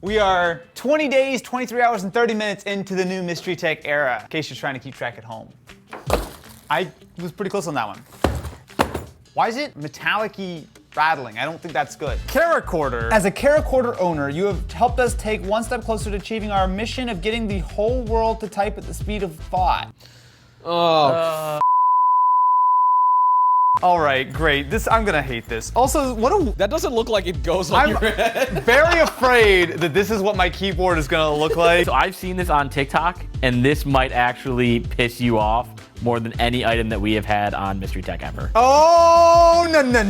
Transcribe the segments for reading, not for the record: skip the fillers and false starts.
We are 20 days, 23 hours, and 30 minutes into the new Mystery Tech era, in case you're trying to keep track at home. I was pretty close on that one. Why is it metallic-y rattling? I don't think that's good. CharaChoder. As a CharaChoder owner, you have helped us take one step closer to achieving our mission of getting the whole world to type at the speed of thought. Oh. All right, great. I'm gonna hate this. Also, that doesn't look like it goes on your head. I'm very afraid that this is what my keyboard is gonna look like. So I've seen this on TikTok, and this might actually piss you off more than any item that we have had on Mystery Tech ever. Oh, no. No.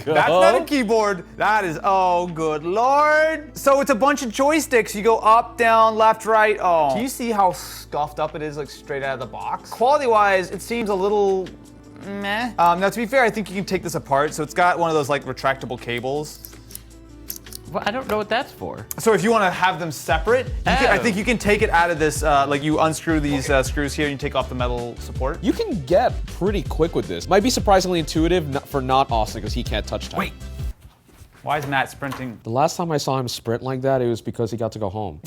That's not a keyboard. That is, oh, good Lord. So it's a bunch of joysticks. You go up, down, left, right. Oh. Do you see how scuffed up it is, like straight out of the box? Quality-wise, it seems a little meh. Now, to be fair, I think you can take this apart. So it's got one of those like retractable cables. Well, I don't know what that's for. So if you want to have them separate, I think you can take it out of this, like you unscrew these screws here and you take off the metal support. You can get pretty quick with this. Might be surprisingly intuitive for not Austin because he can't touch type. Wait, why is Matt sprinting? The last time I saw him sprint like that, it was because he got to go home.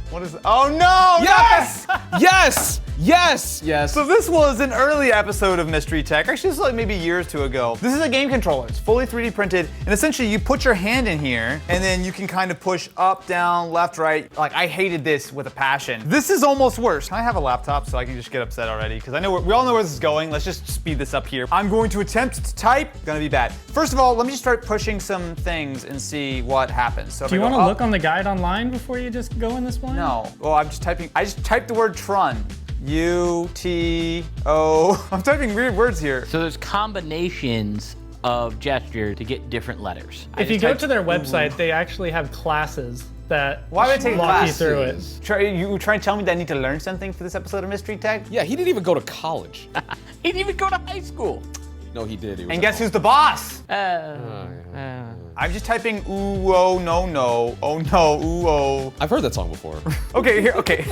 What is, oh no! Yes! Yes! Yes! Yes. So this was an early episode of Mystery Tech. Actually, this was like maybe a year or two ago. This is a game controller. It's fully 3D printed, and essentially you put your hand in here, and then you can kind of push up, down, left, right. Like, I hated this with a passion. This is almost worse. Can I have a laptop so I can just get upset already? Because I know we all know where this is going. Let's just speed this up here. I'm going to attempt to type. Gonna be bad. First of all, let me just start pushing some things and see what happens. So do you want to look on the guide online before you just go in this blind? No. Well, I just typed the word Trun. U-T-O. I'm typing weird words here. So there's combinations of gesture to get different letters. If you go to their website, they actually have classes that walk you through it. You trying to tell me that I need to learn something for this episode of Mystery Tech? Yeah, he didn't even go to college. He didn't even go to high school. No, he did. And guess who's the boss? I'm just typing ooh, oh, no, oh, no, ooh, oh. I've heard that song before. Okay.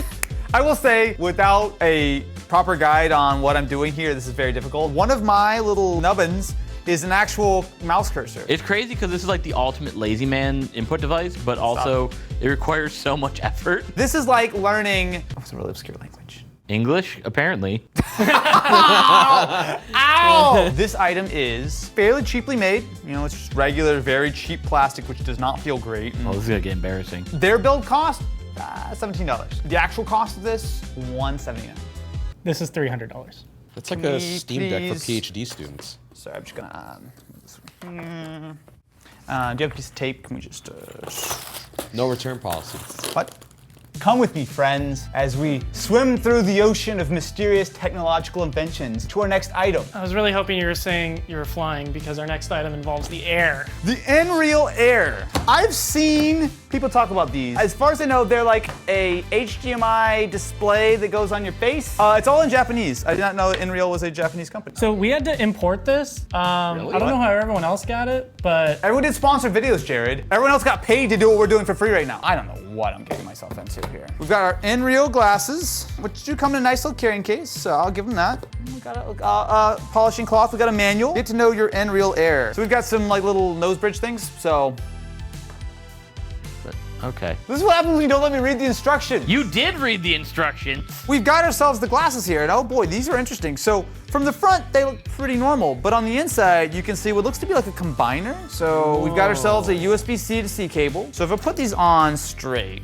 I will say, without a proper guide on what I'm doing here, this is very difficult. One of my little nubbins is an actual mouse cursor. It's crazy because this is like the ultimate lazy man input device, but also it requires so much effort. This is like learning, what's a really obscure language? English, apparently. Ow! This item is fairly cheaply made. You know, it's just regular, very cheap plastic, which does not feel great. Oh, this is gonna get embarrassing. Their build cost, $17. The actual cost of this, $179. This is $300. It's like a Steam Deck for PhD students. Sorry, I'm just gonna this one here. Do you have a piece of tape? Can we just No return policy. What? Come with me, friends, as we swim through the ocean of mysterious technological inventions to our next item. I was really hoping you were saying you were flying because our next item involves the air. The Nreal Air. I've seen people talk about these. As far as I know, they're like a HDMI display that goes on your face. It's all in Japanese. I did not know that Nreal was a Japanese company. So we had to import this. Really? I don't know how everyone else got it, but everyone did sponsored videos, Jared. Everyone else got paid to do what we're doing for free right now. I don't know what I'm getting myself into here. We've got our Nreal glasses, which do come in a nice little carrying case, so I'll give them that. We got a polishing cloth. We got a manual. Get to know your Nreal Air. So we've got some like little nose bridge things. So. Okay. This is what happens when you don't let me read the instructions. You did read the instructions. We've got ourselves the glasses here, and oh boy, these are interesting. So from the front, they look pretty normal, but on the inside, you can see what looks to be like a combiner. So we've got ourselves a USB-C to C cable. So if I put these on straight,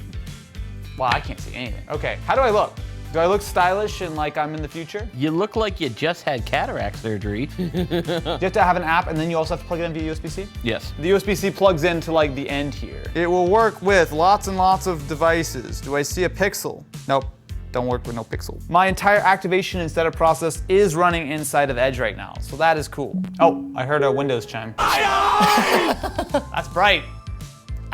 wow, I can't see anything. Okay, how do I look? Do I look stylish and like I'm in the future? You look like you just had cataract surgery. You have to have an app and then you also have to plug it in via USB-C? Yes. The USB-C plugs into like the end here. It will work with lots and lots of devices. Do I see a pixel? Nope, don't work with no pixel. My entire activation and setup process is running inside of Edge right now, so that is cool. Oh, I heard a Windows chime. That's bright.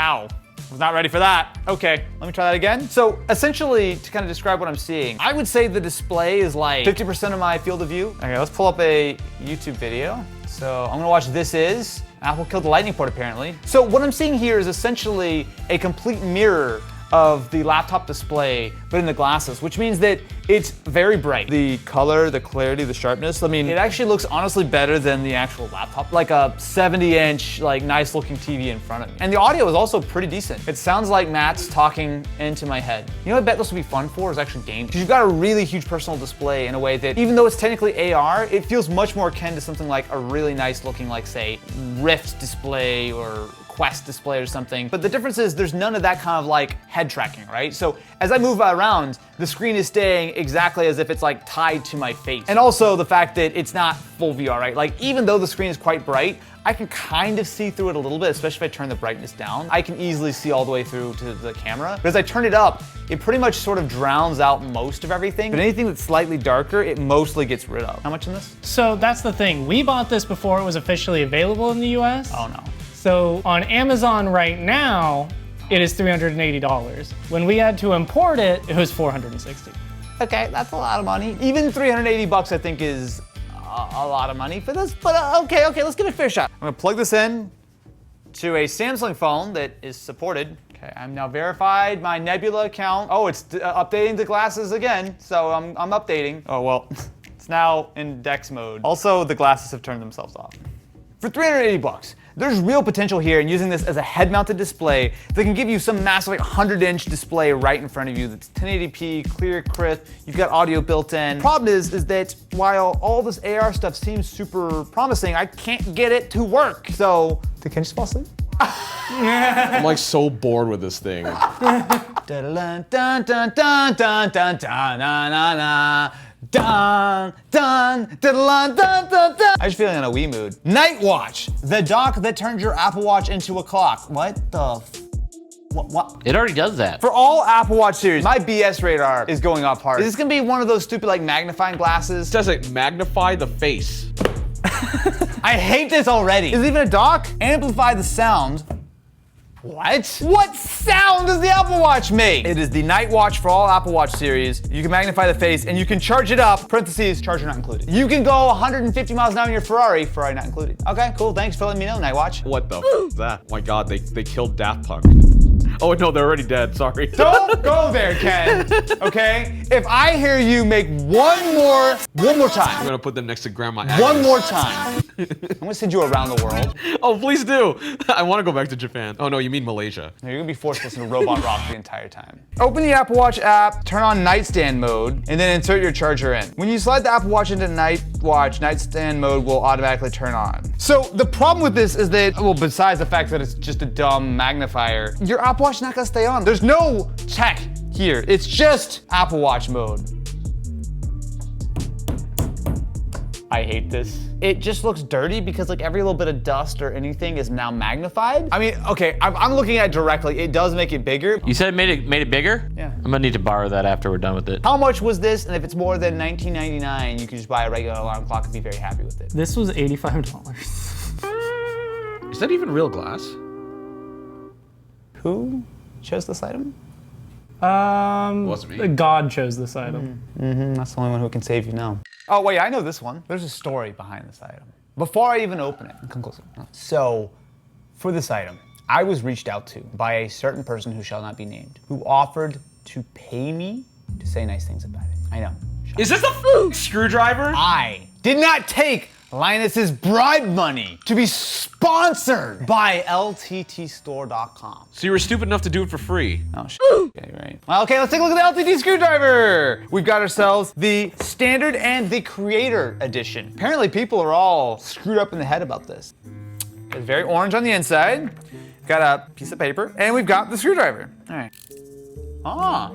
Ow. Was not ready for that. Okay, let me try that again. So essentially, to kind of describe what I'm seeing, I would say the display is like 50% of my field of view. Okay, let's pull up a YouTube video. So I'm gonna watch This Is. Apple killed the lightning port apparently. So what I'm seeing here is essentially a complete mirror of the laptop display, but in the glasses, which means that it's very bright. The color, the clarity, the sharpness, I mean, it actually looks honestly better than the actual laptop. Like a 70-inch, like nice looking TV in front of me. And the audio is also pretty decent. It sounds like Matt's talking into my head. You know what I bet this would be fun for is actually gaming. Because you've got a really huge personal display in a way that, even though it's technically AR, it feels much more akin to something like a really nice looking, like say, Rift display or Quest display or something. But the difference is there's none of that kind of like head tracking, right? So as I move around, the screen is staying exactly as if it's like tied to my face. And also the fact that it's not full VR, right? Like even though the screen is quite bright, I can kind of see through it a little bit, especially if I turn the brightness down. I can easily see all the way through to the camera. But as I turn it up, it pretty much sort of drowns out most of everything. But anything that's slightly darker, it mostly gets rid of. How much in this? So that's the thing. We bought this before it was officially available in the US. Oh no. So on Amazon right now, it is $380. When we had to import it, it was $460. Okay, that's a lot of money. Even 380 bucks I think is a lot of money for this, but okay, let's give it a fair shot. I'm gonna plug this in to a Samsung phone that is supported. Okay, I'm now verified my Nebula account. Oh, it's updating the glasses again, so I'm updating. Oh well, it's now in DeX mode. Also, the glasses have turned themselves off. For 380 bucks, there's real potential here in using this as a head-mounted display that can give you some massive like 100-inch display right in front of you that's 1080p, clear, crisp, you've got audio built in. Problem is that while all this AR stuff seems super promising, I can't get it to work. So, can you just fall asleep? I'm like so bored with this thing. Dun, dun, dun, dun, dun, dun, dun, na, na, na. Dun, dun, dun, dun, dun, dun. I'm just feeling in a Wii mood. NightWatch, the dock that turns your Apple Watch into a clock. What the what? It already does that. For all Apple Watch series, my BS radar is going up hard. Is this gonna be one of those stupid like magnifying glasses? Does it magnify the face? I hate this already. Is it even a dock? Amplify the sound. What? What sound does the Apple Watch make? It is the NightWatch for all Apple Watch series. You can magnify the face and you can charge it up, parentheses, charger not included. You can go 150 miles an hour in your Ferrari not included. Okay, cool, thanks for letting me know, NightWatch. What the f is that? Oh my god, they killed Daft Punk. Oh no, they're already dead, sorry. Don't go there, Ken, okay? If I hear you make one more I'm time. gonna put them next to Grandma One Agnes. more time. I'm gonna send you around the world. Oh, please do. I wanna go back to Japan. Oh no, you mean Malaysia. You're gonna be forced to listen to Robot Rock the entire time. Open the Apple Watch app, turn on nightstand mode, and then insert your charger in. When you slide the Apple Watch into NightWatch, nightstand mode will automatically turn on. So the problem with this is that, well, besides the fact that it's just a dumb magnifier, your Apple Watch is not gonna stay on. There's no tech here. It's just Apple Watch mode. I hate this. It just looks dirty because like every little bit of dust or anything is now magnified. I mean, okay, I'm looking at it directly. It does make it bigger. You said it made it bigger? Yeah. I'm gonna need to borrow that after we're done with it. How much was this? And if it's more than $19.99, you can just buy a regular alarm clock and be very happy with it. This was $85. Is that even real glass? Who chose this item? Wasn't me. God chose this item. That's the only one who can save you now. Oh wait, I know this one. There's a story behind this item. Before I even open it, come closer. So, for this item, I was reached out to by a certain person who shall not be named, who offered to pay me to say nice things about it. I know. Is this a screwdriver? I did not take Linus's bribe money to be sponsored by LTTstore.com. So you were stupid enough to do it for free. Oh, okay, right. Well, okay, let's take a look at the LTT Screwdriver. We've got ourselves the Standard and the Creator Edition. Apparently, people are all screwed up in the head about this. It's very orange on the inside. We've got a piece of paper, and we've got the screwdriver. All right. Ah.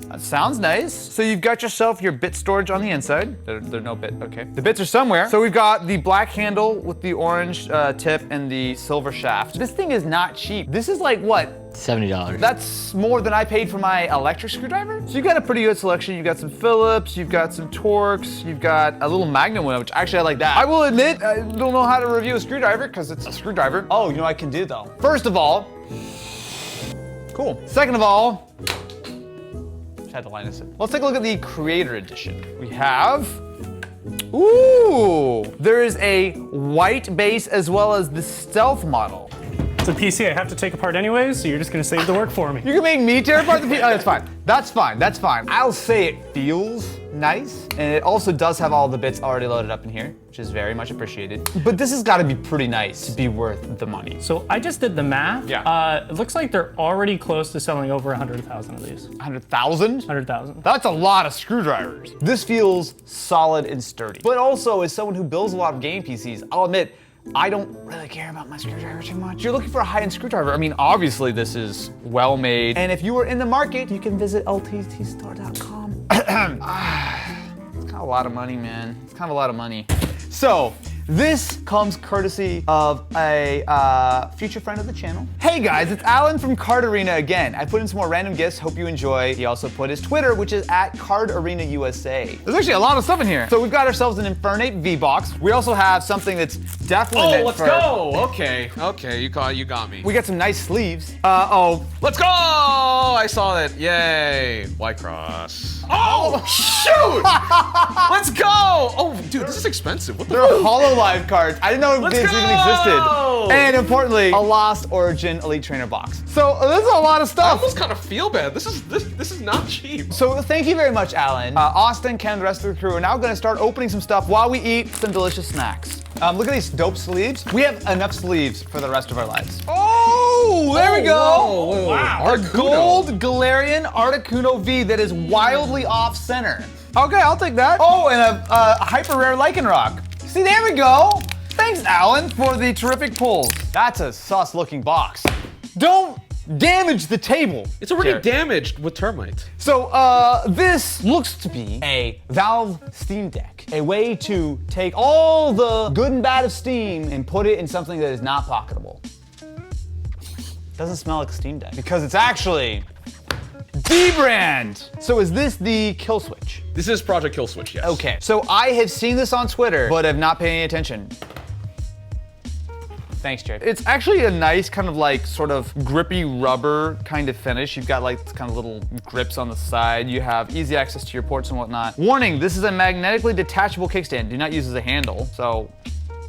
That sounds nice. So you've got yourself your bit storage on the inside. There are no bit, okay. The bits are somewhere. So we've got the black handle with the orange tip and the silver shaft. This thing is not cheap. This is like what? $70. That's more than I paid for my electric screwdriver. So you've got a pretty good selection. You've got some Phillips, you've got some Torx, you've got a little Magnum one, which actually I like that. I will admit, I don't know how to review a screwdriver because it's a screwdriver. Oh, you know what I can do though? First of all, cool. Second of all, had to Linus it. Let's take a look at the Creator Edition. We have, ooh, there is a white base as well as the Stealth model. It's a PC I have to take apart anyways, so you're just gonna save the work for me. You can make me tear apart the PC. Oh, that's fine. That's fine. That's fine. I'll say it feels nice, and it also does have all the bits already loaded up in here, which is very much appreciated. But this has got to be pretty nice to be worth the money. So I just did the math. Yeah. It looks like they're already close to selling over 100,000 of these. 100,000? 100,000. That's a lot of screwdrivers. This feels solid and sturdy. But also, as someone who builds a lot of game PCs, I'll admit, I don't really care about my screwdriver too much. You're looking for a high-end screwdriver. I mean, obviously this is well made. And if you were in the market, you can visit lttstore.com. It's kind of a lot of money, man. It's kind of a lot of money. So, this comes courtesy of a future friend of the channel. Hey guys, it's Alan from Card Arena again. I put in some more random gifts, hope you enjoy. He also put his Twitter, which is @CardArenaUSA. There's actually a lot of stuff in here. So we've got ourselves an Infernate V-Box. We also have something that's definitely meant let's for... go. Okay, you got me. We got some nice sleeves. Let's go! I saw that. Yay. White Cross. Oh, shoot! Let's go! Oh, dude, this is expensive. What the They're HoloLive cards. I didn't know Let's this even go! existed. And importantly, a Lost Origin Elite Trainer box. So this is a lot of I stuff. almost kind of feel bad. This is not cheap. So thank you very much, Alan. Austin, Ken, the rest of the crew are now gonna start opening some stuff while we eat some delicious snacks. Look at these dope sleeves. We have enough sleeves for the rest of our lives. Oh, there we go. Whoa. Wow. A gold Galarian Articuno V that is wildly off center. Okay, I'll take that. Oh, and a hyper rare Lycanroc. See, there we go. Thanks, Alan, for the terrific pulls. That's a sus looking box. Don't damage the table. It's already Jared. damaged with termite. So, this looks to be a Valve Steam Deck. A way to take all the good and bad of Steam and put it in something that is not pocketable. Doesn't smell like a Steam Deck because it's actually dbrand. So is this the Killswitch? This is Project Killswitch, yes. Okay, so I have seen this on Twitter, but have not paid any attention. Thanks, Jared. It's actually a nice kind of like sort of grippy rubber kind of finish. You've got like kind of little grips on the side. You have easy access to your ports and whatnot. Warning, this is a magnetically detachable kickstand. Do not use as a handle. So,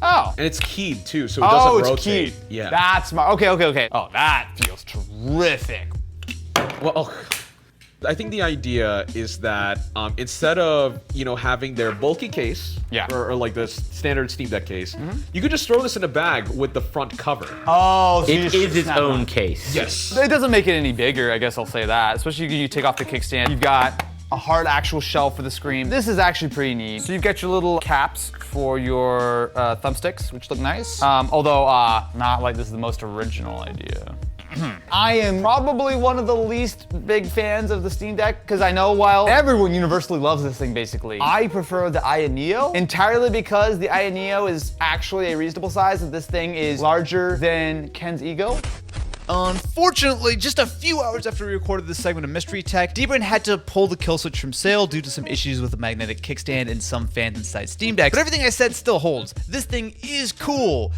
oh. And it's keyed too, so it doesn't rotate. It's keyed. Yeah. That's smart. Okay. Oh, that feels terrific. Well, I think the idea is that instead of having their bulky case, or like the standard Steam Deck case, you could just throw this in a bag with the front cover. Oh, so It is its own case. Yes. It doesn't make it any bigger, I guess I'll say that. Especially when you take off the kickstand. You've got a hard actual shell for the screen. This is actually pretty neat. So you've got your little caps for your thumbsticks, which look nice. Although not like this is the most original idea. I am probably one of the least big fans of the Steam Deck because I know while everyone universally loves this thing basically, I prefer the Aya Neo entirely because the Aya Neo is actually a reasonable size and this thing is larger than Ken's Ego. Unfortunately, just a few hours after we recorded this segment of Mystery Tech, dbrand had to pull the Killswitch from sale due to some issues with the magnetic kickstand and some fans inside Steam Deck. But everything I said still holds. This thing is cool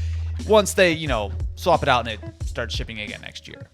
once they, swap it out and it starts shipping again next year.